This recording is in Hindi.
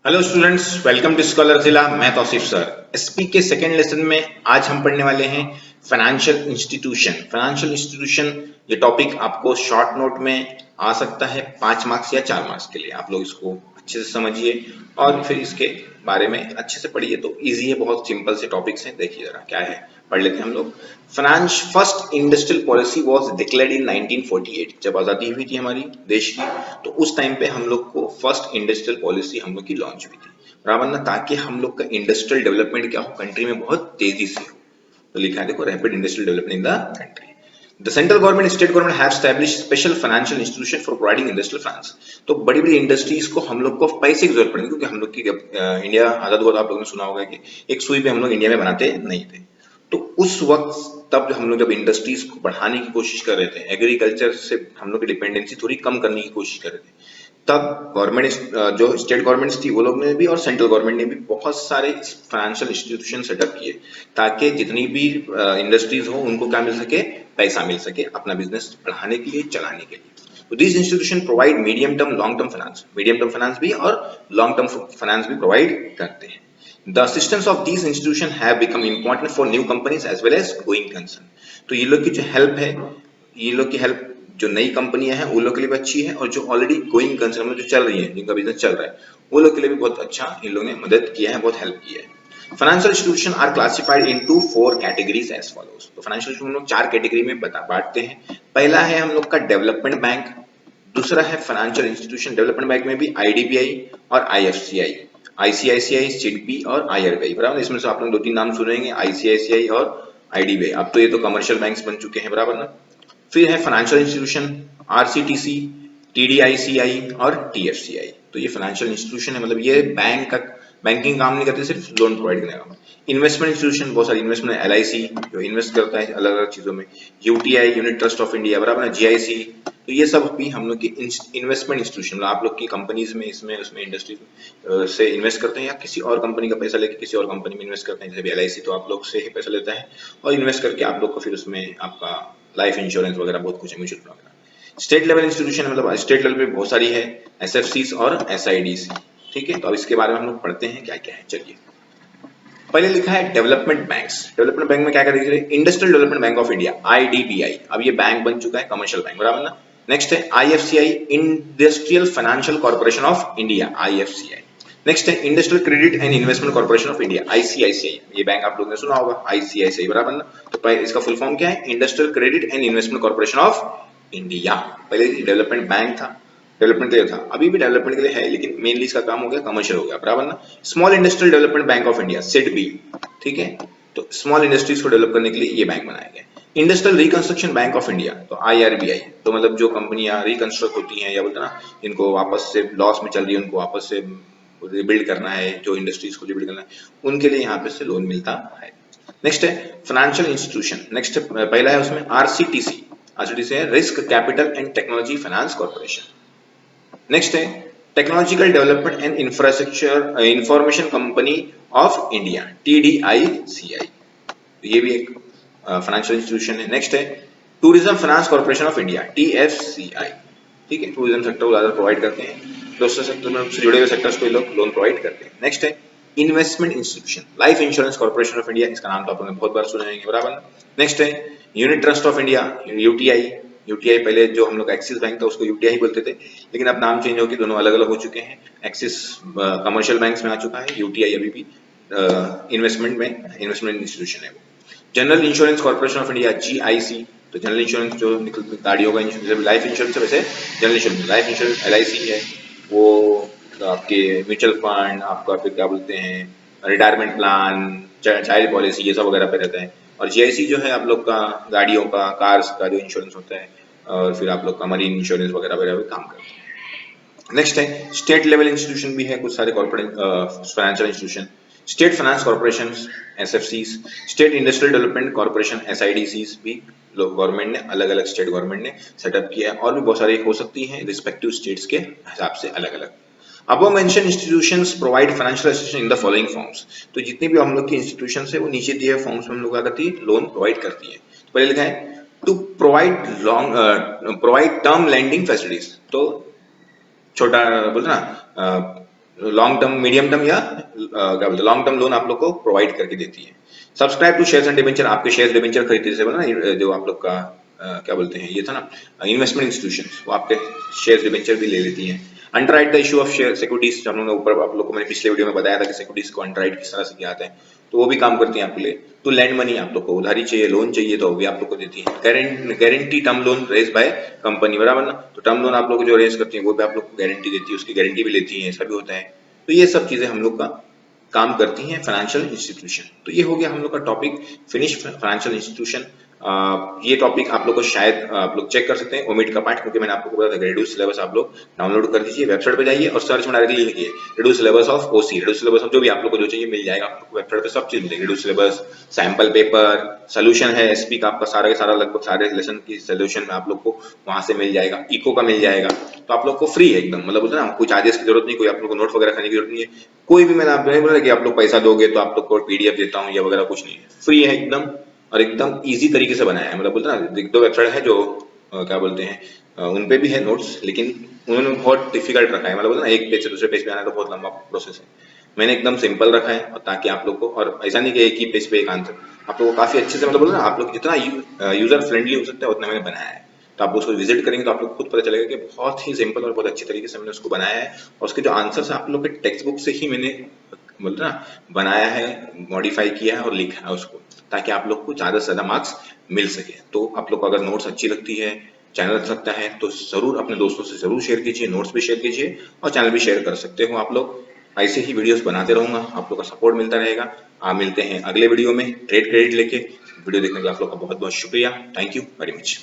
Hello students, welcome to scholar जिला। मैं तौसीफ सर। एसपी के सेकेंड लेसन में आज हम पढ़ने वाले हैं फाइनेंशियल इंस्टीट्यूशन। फाइनेंशियल इंस्टीट्यूशन ये टॉपिक आपको शॉर्ट नोट में आ सकता है 5 मार्क्स या 4 मार्क्स के लिए। आप लोग इसको अच्छे से समझिए और फिर इसके बारे में अच्छे से पढ़िए। तो इजी है, बहुत सिंपल से टॉपिक्स हैं। देखिए जरा क्या है, पढ़ लेते हैं हम लोग। Finance first industrial policy was declared इन 1948। जब आजादी हुई थी हमारी देश की, तो उस टाइम पे हम लोग को फर्स्ट इंडस्ट्रियल पॉलिसी हम लोग की लॉन्च हुई थी, बराबर ना, ताकि हम लोग का इंडस्ट्रियल डेवलपमेंट क्या हो, कंट्री में बहुत तेजी से हो। तो लिखा है देखो, rapid industrial development in the country. The central government and state government have established special financial institution for providing industrial finance। तो बड़ी बड़ी इंडस्ट्रीज को हम लोग को पैसे की जरूरत पड़ेगी, क्योंकि हम लोग की इंडिया आजाद हुआ तो आप लोगों ने सुना होगा कि एक सुई पे हम लोग इंडिया में बनाते नहीं थे। तो उस वक्त तब हम लोग जब इंडस्ट्रीज को बढ़ाने की कोशिश कर रहे थे, एग्रीकल्चर से हम लोग की डिपेंडेंसी थोड़ी कम करने की कोशिश कर रहे थे, तब गवर्नमेंट जो स्टेट गवर्नमेंट्स थी वो लोग ने भी और सेंट्रल गवर्नमेंट ने भी बहुत सारे फाइनेंशियल इंस्टीट्यूशन सेटअप किए, ताकि जितनी भी इंडस्ट्रीज हो उनको क्या मिल सके, पैसा मिल सके अपना बिजनेस बढ़ाने के लिए, चलाने के लिए। तो this institution provide medium term long term finance, medium term finance भी और लॉन्ग टर्म फाइनेंस भी प्रोवाइड करते हैं। The assistance of these institutions have become important for new companies as well as going concern। तो ये लोग की जो हेल्प है, ये लोग की हेल्प जो नई कंपनियां हैं उन लोग के लिए भी अच्छी है, और जो ऑलरेडी गोइंग कंसर्न में जो चल रही है, जिनका बिजनेस चल रहा है, वो लोग के लिए भी बहुत अच्छा इन लोगों ने मदद किया है, बहुत हेल्प किया है। Financial institution are classified into 4 categories as follows. तो फाइनेंशियल इंस्टीट्यूशन हम लोग 4 कैटेगरी में बांटते हैं। पहला है हम लोग का डेवलपमेंट बैंक, दूसरा है फाइनेंशियल इंस्टीट्यूशन, डेवलपमेंट बैंक में भी आईडीबीआई और आईएफसीआई, आईसीआईसीआई, सिडबी और आईआरबीआई, बराबर। इसमें से आप लोग 2-3 नाम सुनेंगे, आईसीआईसीआई और आईडीबीआई। अब तो ये तो कमर्शियल बैंक्स बन चुके हैं, बराबर ना। फिर है फाइनेंशियल इंस्टीट्यूशन, आरसीटीसी, टीडीआईसीआई और टीएफसीआई। तो ये फाइनेंशियल इंस्टीट्यूशन है, मतलब ये बैंक का बैंकिंग काम नहीं करते, सिर्फ लोन प्रोवाइड करने का। इन्वेस्टमेंट इंस्टीट्यूशन, बहुत सारी इन्वेस्टमेंट, एलआईसी जो इन्वेस्ट करता है अलग अलग चीजों में, UTI, unit trust of India, बराबर ना, जीआईसी। तो ये सब भी हम लोग की इन्वेस्टमेंट इंस्टीट्यूशन, मतलब आप लोग की कंपनीज में, इसमें उसमें इंडस्ट्री से इन्वेस्ट करते हैं, या किसी और कंपनी का पैसा लेके किसी और कंपनी में इन्वेस्ट करते हैं। जैसे एलआईसी तो आप लोग से ही पैसा लेता है और इन्वेस्ट करके आप लोग को फिर उसमें आपका लाइफ इंश्योरेंस वगैरह बहुत कुछ है, म्यूचुअल फंड वगैरह। स्टेट लेवल इंस्टीट्यूशन, मतलब स्टेट लेवल पे बहुत सारी है, एसएफसीज और एसआईडीज। ठीक है, तो अब इसके बारे में हम लोग पढ़ते हैं क्या क्या है। चलिए, पहले लिखा है डेवलपमेंट बैंक्स। डेवलपमेंट बैंक में क्या क्या देखिए, industrial development bank of India, IDBI. अब ये बैंक बन चुका है, कमर्शियल बैंक, बराबर ना। नेक्स्ट है IFCI, industrial financial corporation of India, IFCI. Next है industrial credit and investment corporation of India, ICICI. ये बैंक आप लोगों ने सुना होगा, आईसीआईसीआई, बराबर ना। तो इसका फुल फॉर्म क्या है, industrial credit and investment corporation of India. पहले डेवलपमेंट बैंक था, डेवलपमेंट के लिए था, अभी भी डेवलपमेंट के लिए है, लेकिन मेनली इसका काम हो गया कमर्शियल हो गया, बराबर ना। Small industrial development bank of India, SIDBI. ठीक है, तो स्मॉल इंडस्ट्रीज को डेवलप करने के लिए ये बैंक बनाया गया। Industrial reconstruction bank of India, तो आईआरबीआई। तो मतलब जो कंपनियां रिकंस्ट्रक्ट होती हैं, या बोलते हैं ना, इनको वापस से लॉस में चल रही है, उनको वापस से रिबिल्ड करना है, जो इंडस्ट्रीज को रिबिल्ड करना है, उनके लिए यहाँ पे से लोन मिलता है। नेक्स्ट है फाइनेंशियल इंस्टीट्यूशन। नेक्स्ट पहला है उसमें आरसीटीसी। आरसीटीसी है risk capital and technology finance corporation. Next है technological development and infrastructure information company of India, TDICI. ये भी एक फाइनेंशियल इंस्टीट्यूशन है। नेक्स्ट है tourism finance corporation of India, TFCI. ठीक है, टूरिज्म सेक्टर को ज्यादा प्रोवाइड करते हैं, दूसरे सेक्टर में जुड़े हुए सेक्टर्स को लोग लोन प्रोवाइड करते हैं। नेक्स्ट है investment institution, life insurance corporation of India. इसका नाम तो आप लोगों ने बहुत बार सुने होंगे, बराबर। नेक्स्ट है unit trust of India, UTI. UTI पहले जो हम लोग एक्सिस बैंक था उसको यूटीआई बोलते थे, लेकिन अब नाम चेंज होकर दोनों अलग अलग हो चुके हैं। एक्सिस कमर्शियल बैंक्स में आ चुका है, यूटीआई अभी भी इन्वेस्टमेंट में इन्वेस्टमेंट इंस्टीट्यूशन है। General insurance corporation of India, GIC. तो जनरल इंश्योरेंस जो गाड़ियों का इंश्योरेंस, लाइफ इंश्योरेंस है, वैसे general insurance, life insurance LIC है, वो आपके म्यूचुअल फंड, आपका फिर क्या बोलते हैं, रिटायरमेंट प्लान, चाइल्ड पॉलिसी, ये सब वगैरह पे रहता है। और जीआईसी जो है आप लोग का गाड़ियों का, कार्स का जो इंश्योरेंस होता है, और फिर आप लोग का मरीन इंश्योरेंस वगैरह वगैरह भी काम करते हैं। नेक्स्ट है स्टेट लेवल इंस्टीट्यूशन भी है, कुछ सारे corporate financial institution, state finance corporation, SFCs, state industrial development corporation, SIDCs भी गवर्नमेंट ने, अलग अलग स्टेट गवर्नमेंट ने सेटअप किया है, और भी बहुत सारी हो सकती हैं रिस्पेक्टिव स्टेट्स के हिसाब से अलग अलग। Above mentioned institutions provide financial assistance in the following forms। तो जितनी भी हम लोग की इंस्टीट्यूशन है वो नीचे दिए फॉर्म्स में हम लोग क्या करती है, लोन प्रोवाइड करती है। तो पहले लिखा है to provide term lending facilities. तो छोटा बोलते ना, लॉन्ग टर्म, मीडियम टर्म या क्या बोलते हैं लॉन्ग टर्म लोन आप लोग को प्रोवाइड करके देती है। Subscribe to shares and debenture, आपके शेयर्स डिबेंचर खरीदते से बोला ना, जो आप लोग का क्या बोलते हैं ये था ना इन्वेस्टमेंट इंस्टीट्यूशन, वो आपके शेयर्स डिबेंचर भी ले लेती हैं। Underwrite the issue of share securities, हम लोगों ने ऊपर आप लोग को मैंने पिछले वीडियो में बताया था कि सिक्योरिटीज को अंडरराइट किस तरह से किया जाता है, तो वो भी काम करती हैं आपके लिए। तो लैंड मनी, आप लोग को उधारी चाहिए, लोन चाहिए, तो वो भी आप लोग को देती है। Guarantee term loan raise by company, बराबर ना, तो टर्म लोन आप लोग जो रेज करती है वो भी आप लोग को गारंटी देती है, उसकी गारंटी भी लेती है, ऐसा भी होता है। तो ये सब चीजें हम लोग का काम करती हैं फाइनेंशियल इंस्टीट्यूशन। तो ये हो गया हम लोग का टॉपिक फिनिश, फाइनेंशियल इंस्टीट्यूशन। ये टॉपिक आप लोग को शायद आप लोग चेक कर सकते हैं ओमिट का पार्ट, क्योंकि मैंने आपको बताया था रिड्यूस सिलेबस आप लोग डाउनलोड कर दीजिए, वेबसाइट पे जाइए और सर्च में डायरेक्टली लिखिए reduce syllabus of OC, reduce syllabus of जो भी आप लोग को जो चाहिए मिल जाएगा, आपको वेबसाइट पे सब चीज मिलेगी, reduce syllabus, sample paper, solution है एसपी का आपका सारा के सारा, लगभग सारे लेसन की सोल्यूशन में आप लोग को वहां से मिल जाएगा, इको का मिल जाएगा। तो आप लोग को फ्री है एकदम, मतलब बोलते हैं ना कोई चार्जेस की जरूरत नहीं, कोई आप लोग को नोट वगैरह करने की जरूरत नहीं है, कोई भी, मैंने आपको नहीं बोला कि आप लोग पैसा दोगे तो आप लोग को पीडीएफ देता हूँ या वगैरह, कुछ नहीं है, फ्री है एकदम, और एकदम इजी तरीके से बनाया है। मतलब बोलते हैं ना एक दो वेबसाइट है जो क्या बोलते हैं उन पे भी है नोट्स, लेकिन उन्होंने बहुत डिफिकल्ट रखा है, मतलब बोलते हैं ना एक पेज से दूसरे पेज पे आना तो बहुत लंबा प्रोसेस है, मैंने एकदम सिंपल रखा है, और ताकि आप लोग को, और ऐसा नहीं कि एक ही पेज पे एक आंसर, आप लोग को काफी अच्छे से, मतलब बोलते हैं ना आप लोग जितना यूजर फ्रेंडली हो सकता है उतना मैंने बनाया है। तो आप उसको विजिट करेंगे तो आप लोग को खुद पता चलेगा कि बहुत ही सिंपल और बहुत अच्छी तरीके से मैंने उसको बनाया है, और उसके जो आंसर्स आप लोग के टेक्स्ट बुक से ही मैंने बोलते ना बनाया है, मॉडिफाई किया है और लिखा है उसको, ताकि आप लोग को ज्यादा से ज्यादा मार्क्स मिल सके। तो आप लोग को अगर नोट्स अच्छी लगती है, चैनल अच्छा लगता है, तो जरूर अपने दोस्तों से जरूर शेयर कीजिए, नोट्स भी शेयर कीजिए और चैनल भी शेयर कर सकते हो आप लोग। ऐसे ही वीडियोस बनाते रहूंगा, आप लोग का सपोर्ट मिलता रहेगा। आप मिलते हैं अगले वीडियो में ट्रेड क्रेडिट लेके। वीडियो देखने के लिए आप लोग का बहुत बहुत शुक्रिया, थैंक यू वेरी मच।